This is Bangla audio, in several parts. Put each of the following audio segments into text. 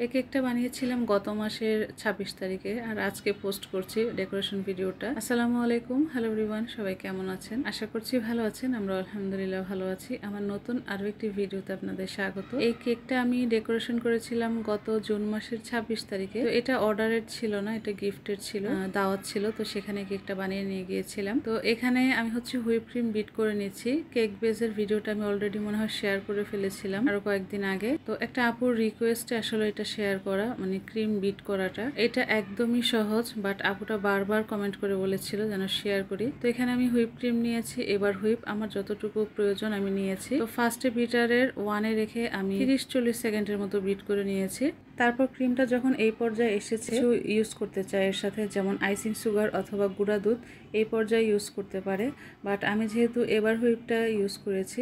এই কেকটা বানিয়েছিলাম গত মাসের 26 তারিখে আর আজকে পোস্ট করছি ডেকোরেশন ভিডিওটা। আসসালামু আলাইকুম, হ্যালো এভরিওয়ান, সবাই কেমন আছেন? আশা করছি ভালো আছেন। আমরা আলহামদুলিল্লাহ ভালো আছি। আমার নতুন আরও একটি ভিডিওতে আপনাদের স্বাগত। এই কেকটা আমি ডেকোরেশন করেছিলাম গত জুন মাসের 26 তারিখে। তো এটা অর্ডারের ছিল না, এটা গিফটের ছিল, দাওয়াত ছিল, তো সেখানে কেকটা বানিয়ে নিয়ে গিয়েছিলাম। তো এখানে আমি হুইপ ক্রিম বিট করে নিচ্ছি। কেক বেজের ভিডিওটা আমি অলরেডি মনে হয় শেয়ার করে ফেলেছিলাম আরো কয়েকদিন আগে। তো একটা আপুর রিকোয়েস্টে আসলে এটা শেয়ার করা, মানে ক্রিম বিট করাটা। এটা একদমই সহজ, বাট আপুটা বারবার কমেন্ট করে বলেছিল যেন শেয়ার করি। তো এখানে আমি হুইপ ক্রিম নিয়েছি, এবার হুইপ আমার যতটুকু প্রয়োজন আমি নিয়েছি। তো ফার্স্টে বিটারের 1-এ রেখে আমি 30-40 সেকেন্ডের মতো বিট করে নিয়েছি। তারপর ক্রিমটা যখন এই পর্যায়ে এসেছে, কিছু ইউজ করতে চাই এর সাথে, যেমন আইসিং সুগার অথবা গুঁড়া দুধ, এই পর্যায়ে ইউজ করতে পারে। বাট আমি যেহেতু এবার হুইপটা ইউজ করেছি,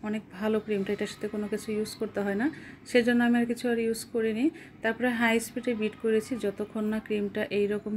অনেক ভালো ক্রিমটা, এটার সাথে কোনো কিছু ইউজ করতে হয় না, সেজন্য আমি আর কিছু আর ইউজ করিনি। তারপরে হাই স্পিডে বিট করেছি যতক্ষণ না ক্রিমটা এইরকম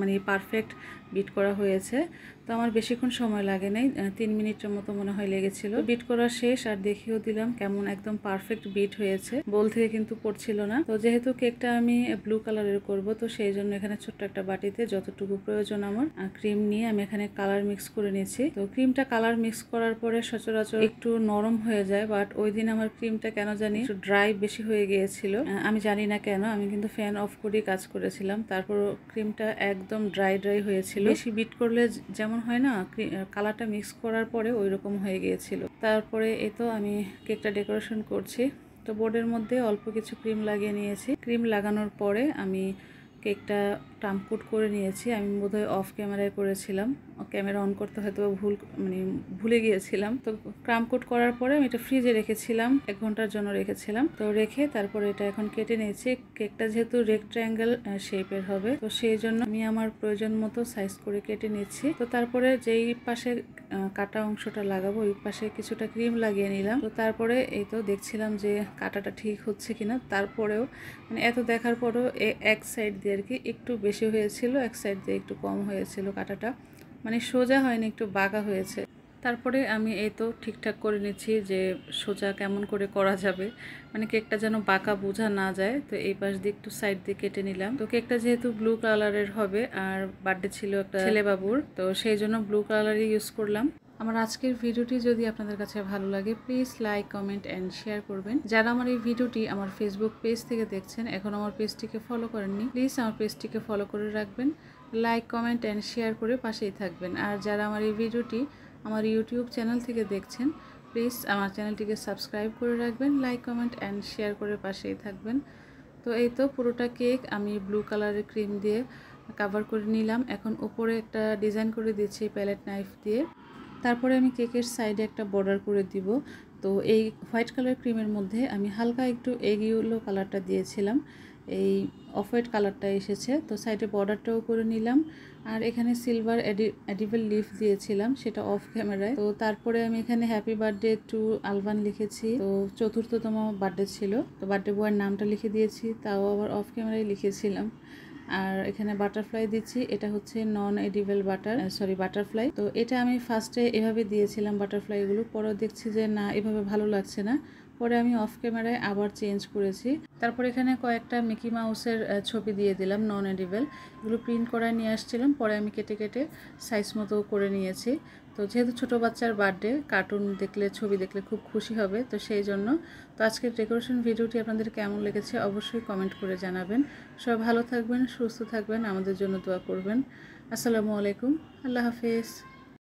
মানে পারফেক্ট বিট করা হয়েছে। তো আমার বেশিক্ষণ সময় লাগে নাই, 3 মিনিটের মতো মনে হয় লেগেছিল। বিট করা শেষ আর দেখিয়েও দিলাম কেমন একদম পারফেক্ট বিট হয়েছে, বোল থেকে কিন্তু পড়ছিল না। তো যেহেতু কেকটা আমি ব্লু কালারের করব, তো সেই জন্য এখানে ছোট্ট একটা বাটিতে যতটুকু প্রয়োজন আমার ক্রিম নিয়ে আমি এখানে কালার মিক্স করে নিয়েছি। তো ক্রিমটা কালার মিক্স করার পরে সচরাচর একটু নরম হয়ে যায়, বাট ওই দিন আমার ক্রিমটা কেন জানি একটু ড্রাই বেশি হয়ে গিয়েছিল। আমি জানি না কেন, আমি কিন্তু ফ্যান অফ করে কাজ করেছিলাম, তারপর ক্রিমটা একদম ড্রাই হয়েছিল। বেশি বিট করলে যেমন হয় না, কালারটা মিক্স করার পরে ওই রকম হয়ে গিয়েছিল। তারপরে এই তো আমি কেকটা ডেকোরেশন করছি। তো বোর্ডের মধ্যে অল্প কিছু ক্রিম লাগিয়ে নিয়েছি। ক্রিম লাগানোর পরে আমি কেকটা টাম্পকুট করে নিয়েছি। আমি বোধহয় অফ ক্যামেরায় করেছিলাম, ক্যামেরা অন করতে হয়তো ভুলে গিয়েছিলাম। তো ক্রামকুট করার পরে আমি এটা ফ্রিজে রেখেছিলাম, 1 ঘন্টার জন্য রেখেছিলাম। তো রেখে তারপরে এটা এখন কেটে নিয়েছি। কেকটা যেহেতু রেক্ট্যাঙ্গেল শেপের হবে, তো সেই জন্য আমি আমার প্রয়োজন মতো সাইজ করে কেটে নিচ্ছি। তো তারপরে যেই পাশে কাটা অংশটা লাগাবো ওই পাশে কিছুটা ক্রিম লাগিয়ে নিলাম। তো তারপরে এই তো দেখছিলাম যে কাটাটা ঠিক হচ্ছে কিনা। তারপরেও মানে এত দেখার পরেও এক সাইড দিয়ে আর কি একটু বেশি হয়েছিল, এক সাইড দিয়ে একটু কম হয়েছিল কাটাটা, মানে সোজা হয়নি, একটু বাঁকা হয়েছে। তারপরে আমি এই তো ঠিকঠাক করে নিচ্ছি যে সোজা কেমন করে করা যাবে, মানে কেকটা যেন বাঁকা বোঝা না যায়। তো এই পাশ দিয়ে একটু সাইড দিয়ে কেটে নিলাম। তো কেকটা যেহেতু ব্লু কালারের হবে আর বার্থডে ছিল একটা ছেলে বাবুর, তো সেই জন্য ব্লু কালারই ইউজ করলাম। আমার আজকের ভিডিওটি যদি আপনাদের কাছে ভালো লাগে, please like, comment and share করবেন। যারা আমার এই ভিডিওটি আমার ফেসবুক পেজ থেকে দেখছেন, এখন আমার পেজটিকে ফলো করেননি, প্লিজ আমার পেজটিকে ফলো করে রাখবেন, লাইক, কমেন্ট অ্যান্ড শেয়ার করে পাশেই থাকবেন। আর যারা আমার এই ভিডিওটি আমার ইউটিউব চ্যানেল থেকে দেখছেন, প্লিজ আমার চ্যানেলটিকে সাবস্ক্রাইব করে রাখবেন, লাইক, কমেন্ট অ্যান্ড শেয়ার করে পাশেই থাকবেন। তো এই তো পুরোটা কেক আমি ব্লু কালারের ক্রিম দিয়ে কভার করে নিলাম। এখন উপরে একটা ডিজাইন করে দিচ্ছি প্যালেট নাইফ দিয়ে। তারপরে আমি কেকের সাইডে একটা বর্ডার করে দিব। তো এই হোয়াইট কালার ক্রিমের মধ্যে আমি হালকা একটু ইয়েলো কালারটা দিয়েছিলাম, এই অফ হোয়াইট কালারটা এসেছে। তো সাইডে বর্ডারটাও করে নিলাম। আর এখানে সিলভার এডিবল লিফ দিয়েছিলাম, সেটা অফ ক্যামেরায়। তো তারপরে আমি এখানে হ্যাপি বার্থডে টু আলভান লিখেছি। তো 4র্থতম বার্থডে ছিল, তো বার্থডে বয়ের নামটা লিখে দিয়েছি, তাও আবার অফ ক্যামেরায় লিখেছিলাম। আর এখানে বাটারফ্লাই দিচ্ছি, এটা হচ্ছে নন এডিবল বাটারফ্লাই। তো এটা আমি ফার্স্টে এভাবে দিয়েছিলাম বাটারফ্লাইগুলো, পরে দেখছি যে না, এভাবে ভালো লাগছে না, পরে আমি অফ ক্যামেরায় আবার চেঞ্জ করেছি। তারপর এখানে কয়েকটা মিকি মাউসের ছবি দিয়ে দিলাম নন এডিবল, এগুলো প্রিন্ট করায় নিয়ে আসছিলাম, পরে আমি কেটে কেটে সাইজ মতো করে নিয়েছি। তো যেহেতু ছোটো বাচ্চার বার্থডে, কার্টুন দেখলে, ছবি দেখলে খুব খুশি হবে, তো সেই জন্য। তো আজকের ডেকোরেশন ভিডিওটি আপনাদের কেমন লেগেছে অবশ্যই কমেন্ট করে জানাবেন। সবাই ভালো থাকবেন, সুস্থ থাকবেন, আমাদের জন্য দোয়া করবেন। আসসালামু আলাইকুম, আল্লাহ হাফেজ।